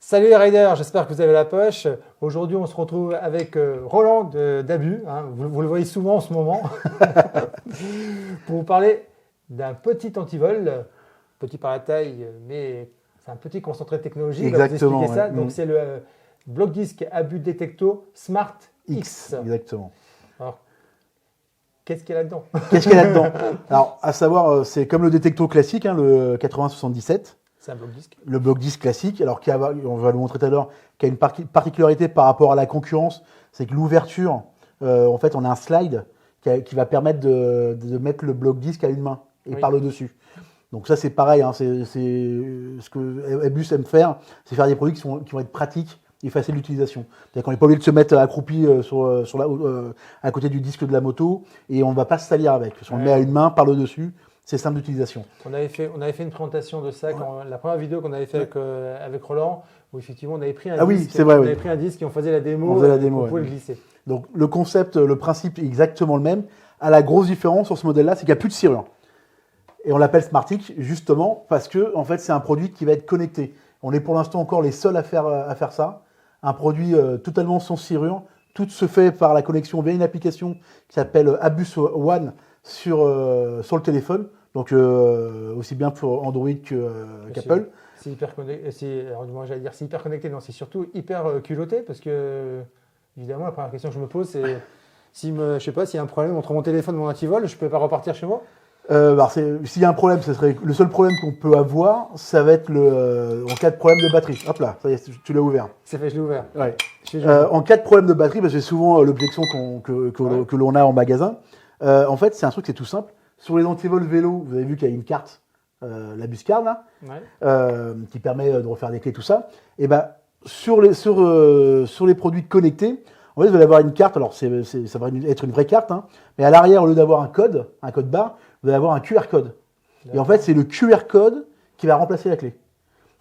Salut les riders, j'espère que vous avez la poche. Aujourd'hui, on se retrouve avec Roland d'Abu, hein, vous le voyez souvent en ce moment, pour vous parler d'un petit antivol, petit par la taille, mais c'est un petit concentré de technologie. Il va vous expliquer ça. Donc, c'est le bloc disque Abu Detecto Smart X. Exactement. Alors, qu'est-ce qu'il y a là-dedans? Alors, à savoir, c'est comme le Detecto classique, hein, le 8077. C'est un bloc disque. Le bloc disque classique, alors on va le montrer tout à l'heure, qui a une particularité par rapport à la concurrence, c'est que l'ouverture, en fait, on a un slide qui va permettre de mettre le bloc disque à une main et par le dessus. Donc ça, c'est pareil, hein, c'est ce que Airbus aime faire, c'est faire des produits qui vont être pratiques et faciles d'utilisation. C'est-à-dire qu'on n'est pas obligé de se mettre accroupi à côté du disque de la moto et on ne va pas se salir avec. On le met à une main par le dessus. C'est simple d'utilisation. On avait fait une présentation de ça, la première vidéo qu'on avait fait avec Roland, où effectivement on avait pris un disque, c'est vrai, on avait pris un disque et on faisait la démo, on pouvait le glisser. Donc le concept, le principe est exactement le même. À la grosse différence sur ce modèle-là, c'est qu'il n'y a plus de serrure. Et on l'appelle SmartX justement parce que en fait c'est un produit qui va être connecté. On est pour l'instant encore les seuls à faire ça. Un produit totalement sans serrure. Tout se fait par la connexion via une application qui s'appelle Abus One sur le téléphone. Donc aussi bien pour Android qu'Apple. C'est hyper connecté. Alors moi j'allais dire c'est hyper connecté, non, c'est surtout hyper culotté parce que évidemment la première question que je me pose c'est je sais pas s'il y a un problème entre mon téléphone et mon antivol, je peux pas repartir chez moi. S'il y a un problème, le seul problème qu'on peut avoir, ça va être en cas de problème de batterie. Hop là, ça y est, tu l'as ouvert. C'est fait, je l'ai ouvert. Ouais. En cas de problème de batterie, parce que c'est souvent l'objection que l'on a en magasin. En fait, c'est un truc qui est tout simple. Sur les antivols vélo, vous avez vu qu'il y a une carte, la bus card là, qui permet de refaire des clés, tout ça. Et ben sur les produits connectés, en fait, vous allez avoir une carte. Alors ça va être une vraie carte, hein, mais à l'arrière, au lieu d'avoir un code barre, vous allez avoir un QR code. Et en fait, c'est le QR code qui va remplacer la clé.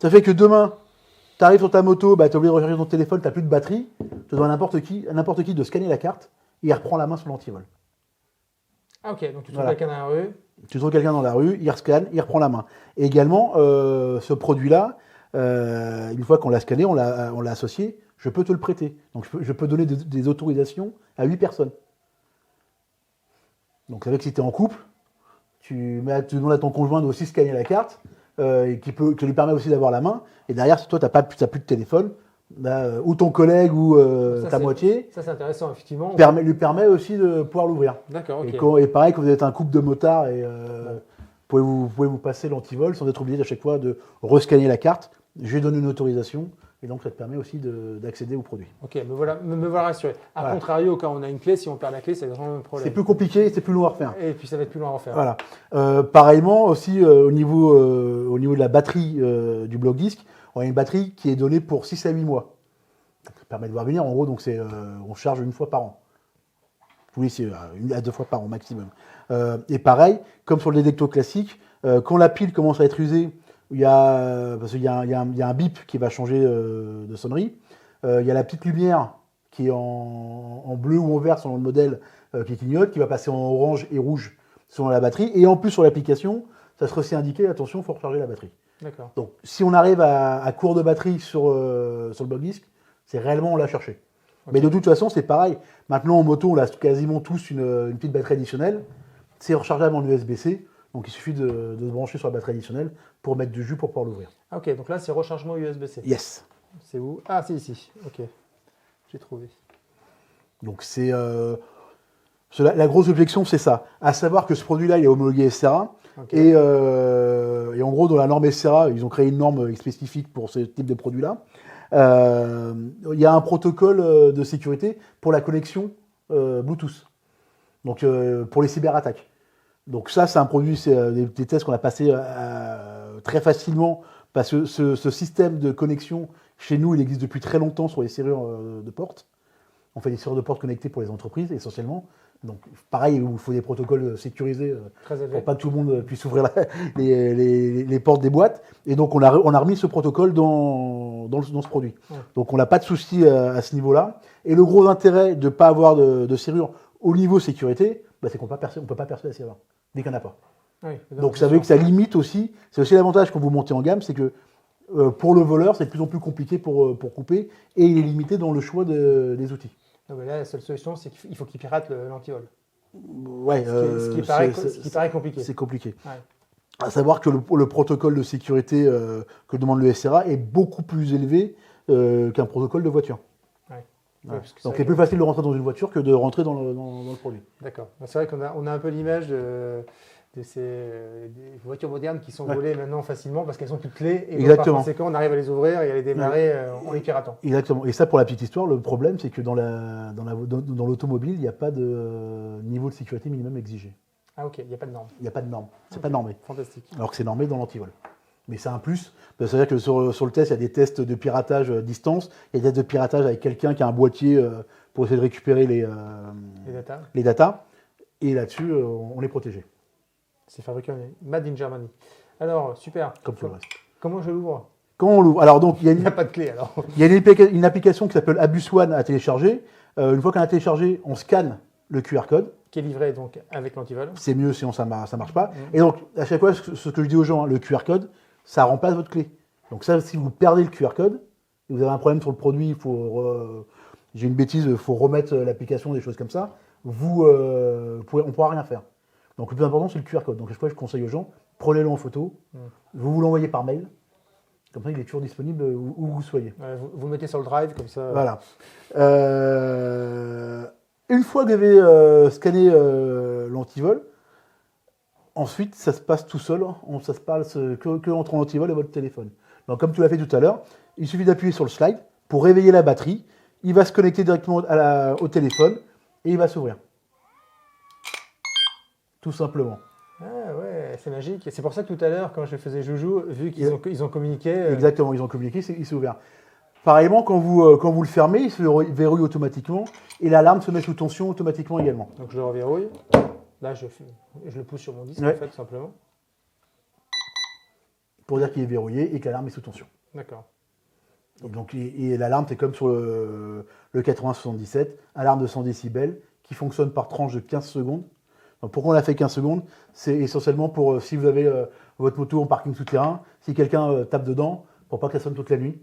Ça fait que demain, tu arrives sur ta moto, tu es obligé de recharger ton téléphone, tu n'as plus de batterie, tu dois à n'importe qui de scanner la carte et il reprend la main sur l'antivol. Ah ok, donc tu trouves quelqu'un dans la rue. Tu trouves quelqu'un dans la rue, il rescanne, il reprend la main. Et également, ce produit-là, une fois qu'on l'a scanné, on l'a associé, je peux te le prêter. Donc je peux donner des autorisations à 8 personnes. Donc ça veut dire que si tu es en couple, tu demandes à ton conjoint de aussi scanner la carte, et qui lui permet aussi d'avoir la main. Et derrière, si toi, tu n'as plus de téléphone, ou ton collègue ou ta moitié. Ça, c'est intéressant, effectivement. Lui permet aussi de pouvoir l'ouvrir. D'accord, ok. Et pareil, quand vous êtes un couple de motards, vous pouvez vous passer l'antivol sans être obligé à chaque fois de rescanner la carte. Je lui donne une autorisation. Et donc, ça te permet aussi d'accéder au produit. Ok, me voilà rassuré. A contrario, quand on a une clé, si on perd la clé, c'est vraiment un problème. C'est plus compliqué, c'est plus long à refaire. Et puis, ça va être plus long à refaire. Voilà. Pareillement, aussi, au niveau de la batterie du bloc disque, on a une batterie qui est donnée pour 6 à 8 mois. Ça permet de voir venir. En gros, donc on charge une fois par an. Oui, c'est 1 à 2 fois par an maximum. Et pareil, comme sur le Detecto classique, quand la pile commence à être usée, parce qu'il y a un bip qui va changer de sonnerie. Il y a la petite lumière qui est en bleu ou en vert selon le modèle qui clignote, qui va passer en orange et rouge selon la batterie. Et en plus, sur l'application, ça sera aussi indiqué, attention, il faut recharger la batterie. D'accord. Donc, si on arrive à court de batterie sur le bloc disque, c'est réellement on l'a cherché. Okay. Mais de toute façon, c'est pareil. Maintenant, en moto, on a quasiment tous une petite batterie additionnelle. C'est rechargeable en USB-C. Donc, il suffit de se brancher sur la batterie additionnelle pour mettre du jus pour pouvoir l'ouvrir. Ah, ok, donc là, c'est rechargement USB-C. Yes. C'est où? Ah, c'est ici. Ok, j'ai trouvé. Donc, la grosse objection, c'est ça. À savoir que ce produit-là, il est homologué SRA. Okay. Et en gros, dans la norme SRA, ils ont créé une norme spécifique pour ce type de produit-là. Il y a un protocole de sécurité pour la connexion Bluetooth. Donc, pour les cyberattaques. Donc ça, c'est un produit, c'est des tests qu'on a passés très facilement parce que ce système de connexion, chez nous, il existe depuis très longtemps sur les serrures de porte. On fait des serrures de porte connectées pour les entreprises, essentiellement. Donc pareil, il faut des protocoles sécurisés pour pas que tout le monde puisse ouvrir les portes des boîtes. Et donc on a remis ce protocole dans ce produit. Ouais. Donc on n'a pas de souci à ce niveau-là. Et le gros intérêt de ne pas avoir de serrure au niveau sécurité, c'est qu'on ne peut pas percer la serrure, dès qu'il n'y en a pas. Oui, donc ça veut dire que ça limite aussi, c'est aussi l'avantage quand vous montez en gamme, c'est que pour le voleur, c'est de plus en plus compliqué pour couper et il est limité dans le choix des outils. Non, mais là, la seule solution, c'est qu'il faut qu'il pirate l'antivol. Ouais, Ce qui paraît compliqué. C'est compliqué. Ouais. À savoir que le protocole de sécurité que demande le SRA est beaucoup plus élevé qu'un protocole de voiture. Ouais. Ouais. Ouais, parce que Donc c'est c'est plus facile de rentrer dans une voiture que de rentrer dans le produit. D'accord. C'est vrai qu'on a un peu l'image de ces des voitures modernes qui sont Ouais. volées maintenant facilement parce qu'elles ont plus de clés. Et donc, Exactement. par conséquent, on arrive à les ouvrir et à les démarrer en les piratant. Exactement. Et ça, pour la petite histoire, le problème, c'est que dans l'automobile, il n'y a pas de niveau de sécurité minimum exigé. Ah ok, il n'y a pas de norme. Il n'y a pas de norme. C'est pas normé. Fantastique. Alors que c'est normé dans l'antivol. Mais c'est un plus. C'est-à-dire que sur le test, il y a des tests de piratage distance, il y a des tests de piratage avec quelqu'un qui a un boîtier pour essayer de récupérer les datas. Et là-dessus, on est protégé. C'est fabriqué Made in Germany. Alors, super. Comme tout le reste. Comment je l'ouvre? Comment on l'ouvre? Alors, donc, il y a Il n'y a pas de clé alors. il y a une application qui s'appelle Abus One à télécharger. Une fois qu'on a téléchargé, on scanne le QR code. Qui est livré donc avec l'antivol. C'est mieux, sinon ça marche pas. Et donc, à chaque fois, ce que je dis aux gens, hein, le QR code, ça remplace votre clé. Donc ça, si vous perdez le QR code, et vous avez un problème sur le produit, il faut, j'ai une bêtise, il faut remettre l'application, des choses comme ça, on ne pourra rien faire. Donc le plus important, c'est le QR code. Donc chaque fois, je conseille aux gens, prenez-le en photo, vous l'envoyez par mail, comme ça, il est toujours disponible où vous soyez. Ouais, vous le mettez sur le drive, comme ça. Voilà. Une fois que vous avez scanné l'antivol, ensuite, ça se passe tout seul. Ça se passe que entre l'antivol et votre téléphone. Donc, comme tu l'as fait tout à l'heure, il suffit d'appuyer sur le slide pour réveiller la batterie. Il va se connecter directement au téléphone et il va s'ouvrir. Tout simplement. Ah ouais, c'est magique. C'est pour ça que tout à l'heure, quand je faisais Joujou, vu qu'ils ont communiqué. Exactement, ils ont communiqué, il s'est ouvert. Pareillement, quand vous le fermez, il se verrouille automatiquement et l'alarme se met sous tension automatiquement également. Donc je le reverrouille. Là, je le pousse sur mon disque, Ouais. en fait, tout simplement. Pour dire qu'il est verrouillé et que l'alarme est sous tension. D'accord. Donc, et l'alarme, c'est comme sur le 80-77, alarme de 100 décibels qui fonctionne par tranche de 15 secondes. Donc, pourquoi on a fait 15 secondes? C'est essentiellement pour, si vous avez votre moto en parking souterrain, si quelqu'un tape dedans, pour pas que ça sonne toute la nuit.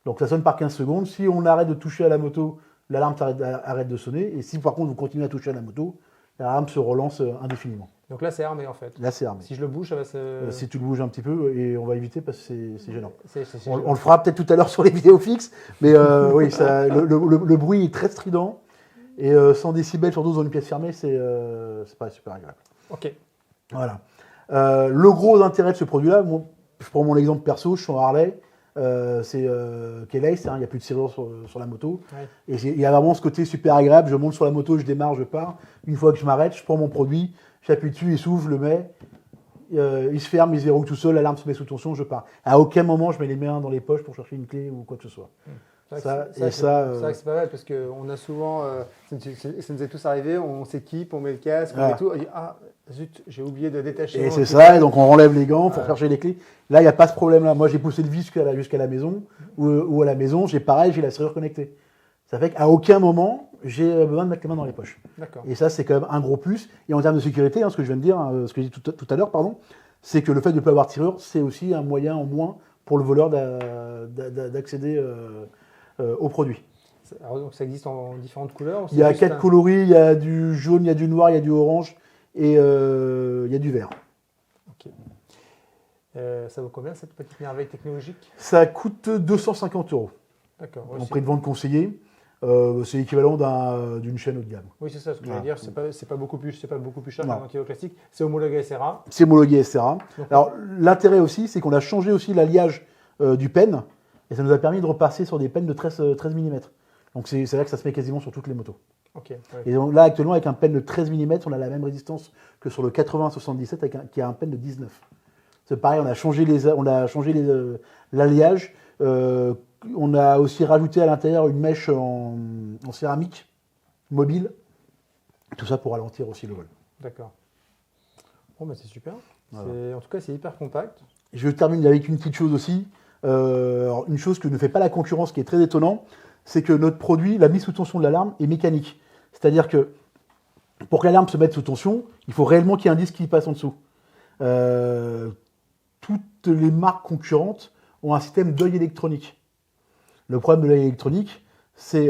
Donc ça sonne par 15 secondes. Si on arrête de toucher à la moto, l'alarme arrête de sonner. Et si par contre vous continuez à toucher à la moto, l'alarme se relance indéfiniment. Donc là, c'est armé en fait. Là, c'est armé. Si je le bouge, ça va se. Si tu le bouges un petit peu, et on va éviter parce que c'est gênant. On le fera peut-être tout à l'heure sur les vidéos fixes, mais oui, le bruit est très strident. Et 100 décibels surtout dans une pièce fermée, c'est pas super agréable. Ok. Voilà. Le gros intérêt de ce produit-là, je prends mon exemple perso, je suis en Harley, c'est keyless, il n'y a plus de serrure sur la moto. Ouais. Et il y a vraiment ce côté super agréable, je monte sur la moto, je démarre, je pars. Une fois que je m'arrête, je prends mon produit, j'appuie dessus, il s'ouvre, je le mets, il se ferme, il se verrouille tout seul, l'alarme se met sous tension, je pars. À aucun moment, je mets les mains dans les poches pour chercher une clé ou quoi que ce soit. C'est vrai que c'est pas mal parce qu'on a souvent, ça nous est tous arrivé, on s'équipe, on met le casque, on met tout, et dit, ah zut, j'ai oublié de détacher. Et c'est ça, et donc on enlève les gants pour chercher les clés. Là, il n'y a pas ce problème-là. Moi, j'ai poussé le vis jusqu'à la maison, ou à la maison, j'ai la serrure connectée. Ça fait qu'à aucun moment, j'ai besoin de mettre les mains dans les poches. D'accord. Et ça, c'est quand même un gros plus. Et en termes de sécurité, ce que je viens de dire, ce que j'ai dit tout à l'heure, pardon, c'est que le fait de ne pas avoir de serrure, c'est aussi un moyen en moins pour le voleur d'accéder au produit. Alors, donc ça existe en différentes couleurs? Il y a 4 coloris, il y a du jaune, il y a du noir, il y a du orange et il y a du vert. Ok. Ça vaut combien cette petite merveille technologique? Ça coûte 250 €. D'accord. En prix de vente conseillé. C'est l'équivalent d'une chaîne haut de gamme. Oui, c'est ça ce que je veux dire. C'est pas beaucoup plus cher qu'un antivol classique. C'est homologué SRA. C'est homologué SRA. Donc, alors l'intérêt aussi, c'est qu'on a changé aussi l'alliage du pen et ça nous a permis de repasser sur des pens de 13 mm. Donc c'est vrai que ça se met quasiment sur toutes les motos. Okay, ouais. Et donc là actuellement avec un pen de 13 mm, on a la même résistance que sur le 80-77 qui a un pen de 19. C'est pareil, on a changé l'alliage. On a aussi rajouté à l'intérieur une mèche en céramique mobile. Tout ça pour ralentir aussi le vol. D'accord. Bon, bah c'est super. Voilà. En tout cas, c'est hyper compact. Je termine avec une petite chose aussi. Alors, une chose que ne fait pas la concurrence qui est très étonnant, c'est que notre produit, la mise sous tension de l'alarme est mécanique. C'est-à-dire que pour que l'alarme se mette sous tension, il faut réellement qu'il y ait un disque qui passe en dessous. Toutes les marques concurrentes ont un système d'œil électronique. Le problème de l'œil électronique, c'est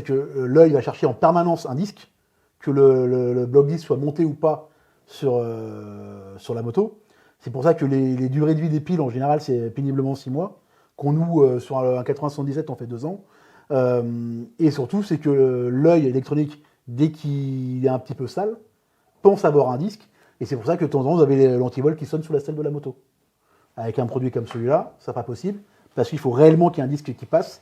que l'œil va chercher en permanence un disque, que le bloc disque soit monté ou pas sur la moto. C'est pour ça que les durées de vie des piles, en général, c'est péniblement 6 mois. Qu'on nous, sur un 8077, on fait 2 ans. Et surtout, c'est que l'œil électronique, dès qu'il est un petit peu sale, pense avoir un disque. Et c'est pour ça que de temps en temps, vous avez l'antivol qui sonne sous la selle de la moto. Avec un produit comme celui-là, ça n'est pas possible. Parce qu'il faut réellement qu'il y ait un disque qui passe.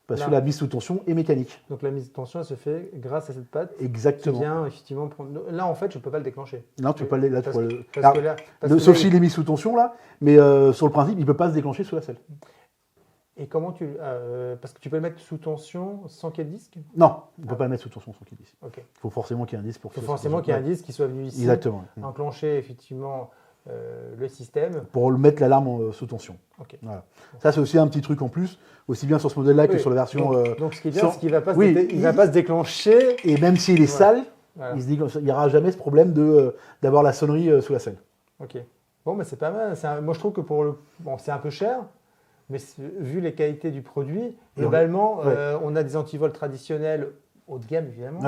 Parce que la mise sous tension est mécanique. Donc la mise sous tension, elle se fait grâce à cette patte. Exactement. Qui vient effectivement prendre... Là, en fait, je ne peux pas le déclencher. Non, tu peux pas le... Sauf s'il est mis sous tension, là. Mais sur le principe, il ne peut pas se déclencher sous la selle. Et comment tu... parce que tu peux le mettre sous tension sans qu'il y ait de disque? Non, on ne peut pas le mettre sous tension sans qu'il y ait de disque. Okay. Il faut forcément qu'il y ait un disque pour Il faut forcément qu'il y ait un disque qui soit venu ici. Exactement. Enclencher effectivement le système. Pour mettre l'alarme sous tension. Okay. Voilà. Ça, c'est aussi un petit truc en plus, aussi bien sur ce modèle-là que sur la version... Donc ce qui est bien, c'est qu'il ne va pas se déclencher. Et même s'il est sale, il n'y aura jamais ce problème d'avoir la sonnerie sous la selle. Ok. Bon, mais c'est pas mal. Moi, je trouve que c'est un peu cher. Mais vu les qualités du produit, globalement, on a des antivols traditionnels haut de gamme, évidemment,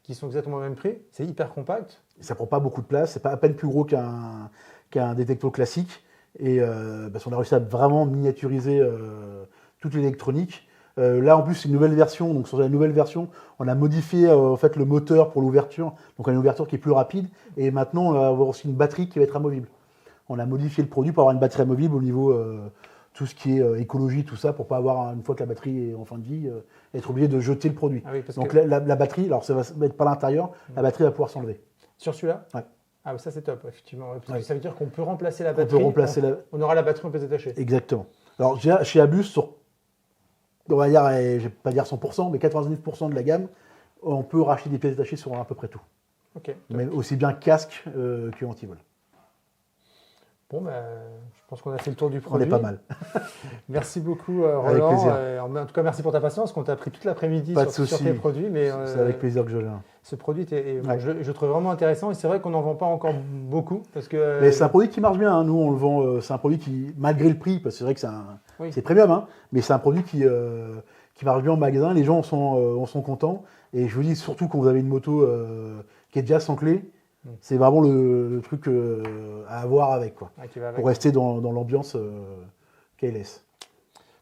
qui sont exactement au même prix. C'est hyper compact. Ça ne prend pas beaucoup de place. C'est pas à peine plus gros qu'un détecto classique. Et parce qu'on a réussi à vraiment miniaturiser toute l'électronique. Là, en plus, c'est une nouvelle version. Donc, sur la nouvelle version, on a modifié en fait, le moteur pour l'ouverture. Donc, on a une ouverture qui est plus rapide. Et maintenant, on va avoir aussi une batterie qui va être amovible. On a modifié le produit pour avoir une batterie amovible au niveau... tout ce qui est écologie, tout ça, pour pas avoir, une fois que la batterie est en fin de vie, être obligé de jeter le produit. Ah oui, donc la batterie, alors ça va être par l'intérieur, la batterie va pouvoir s'enlever. Sur celui-là? Ouais. Ah oui, ça c'est top, effectivement. Parce que ça veut dire qu'on peut remplacer la batterie. On aura la batterie, on peut se détacher. Exactement. Alors chez Abus, on va dire, je vais pas dire 100%, mais 99% de la gamme, on peut racheter des pièces détachées sur à peu près tout. Ok. Mais aussi bien casque que antivol. Bon, je pense qu'on a fait le tour du produit. On est pas mal. Merci beaucoup, Roland. Avec plaisir. En tout cas, merci pour ta patience, qu'on t'a pris toute l'après-midi sur tes produits. C'est avec plaisir que je viens. Ce produit, je le trouve vraiment intéressant. Et c'est vrai qu'on n'en vend pas encore beaucoup. Mais c'est un produit qui marche bien. Hein. Nous, on le vend. C'est un produit qui, malgré le prix, parce que c'est vrai que c'est premium, hein, mais c'est un produit qui marche bien en magasin. Les gens en sont contents. Et je vous dis surtout quand vous avez une moto qui est déjà sans clé. C'est vraiment le truc à avoir avec, quoi, pour rester dans l'ambiance KLS.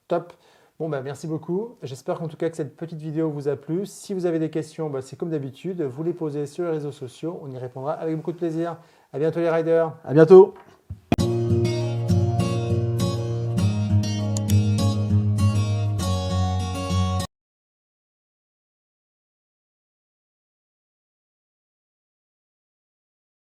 Top. Bon, merci beaucoup. J'espère qu'en tout cas que cette petite vidéo vous a plu. Si vous avez des questions, c'est comme d'habitude, vous les posez sur les réseaux sociaux. On y répondra avec beaucoup de plaisir. À bientôt les riders. À bientôt.